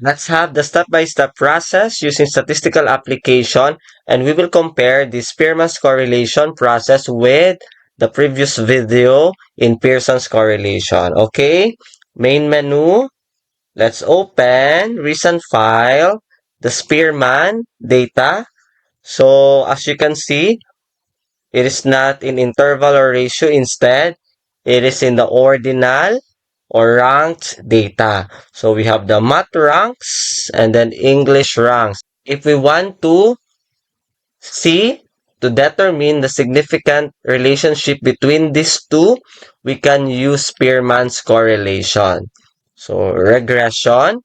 Let's have the step-by-step process using statistical application, and we will compare the Spearman's correlation process with the previous video in Pearson's correlation. Okay, main menu. Let's open recent file, the Spearman data. So as you can see, it is not in interval or ratio. Instead, it is in the ordinal or ranked data. So we have the math ranks and then English ranks. If we want to see to determine the significant relationship between these two, we can use Spearman's correlation. So regression,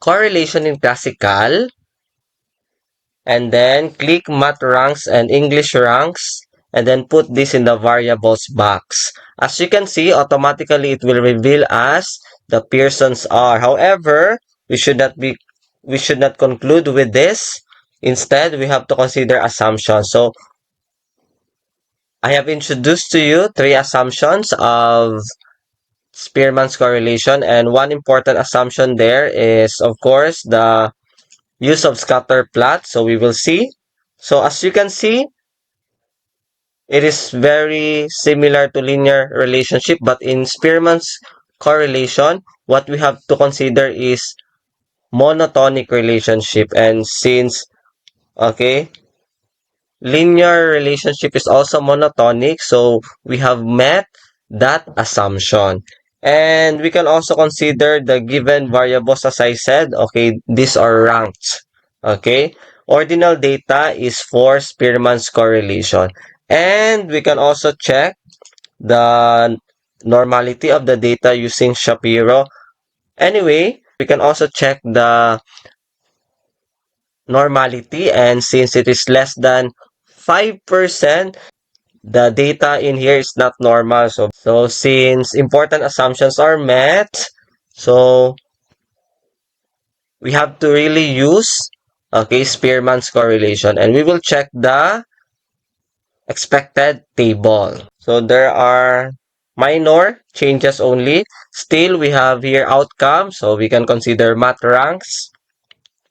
correlation in classical, and then click math ranks and English ranks, and then put this in the variables box. As you can see, automatically it will reveal us the Pearson's R. However, we should not conclude with this. Instead, we have to consider assumptions. So I have introduced to you three assumptions of Spearman's correlation, and one important assumption there is, of course, the use of scatter plot. So we will see. So as you can see, it is very similar to linear relationship, but in Spearman's correlation, what we have to consider is monotonic relationship. And since, okay, linear relationship is also monotonic, so we have met that assumption. And we can also consider the given variables, as I said, okay, these are ranked. Okay, ordinal data is for Spearman's correlation. And we can also check the normality of the data using Shapiro. Anyway, we can also check the normality, and since it is less than 5%, the data in here is not normal. So since important assumptions are met, so we have to really use, okay, Spearman's correlation, and we will check the expected table. So there are minor changes only. Still, we have here outcome. So we can consider math ranks,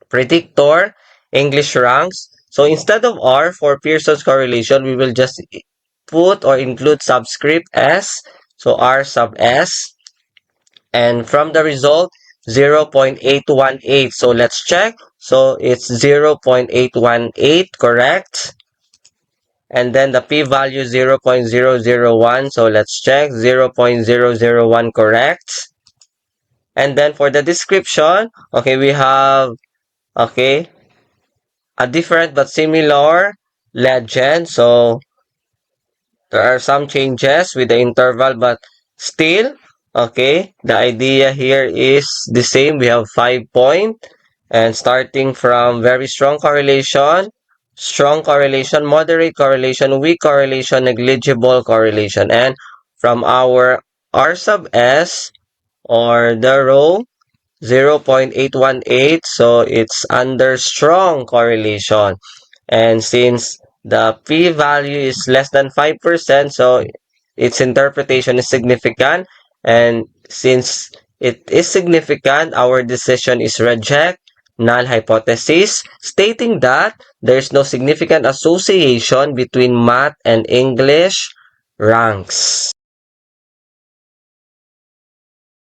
predictor, English ranks. So instead of R for Pearson's correlation, we will just put or include subscript S. So R sub S. And from the result, 0.818. So let's check. So it's 0.818, correct? And then the p-value 0.001. So let's check. 0.001, correct? And then for the description, okay, we have, okay, a different but similar legend. So there are some changes with the interval, but still, okay, the idea here is the same. We have 5 point, and starting from very strong correlation, moderate correlation, weak correlation, negligible correlation. And from our R sub S, or the row, 0.818, so it's under strong correlation. And since the p-value is less than 5%, so its interpretation is significant. And since it is significant, our decision is reject null hypothesis, stating that there is no significant association between math and English ranks.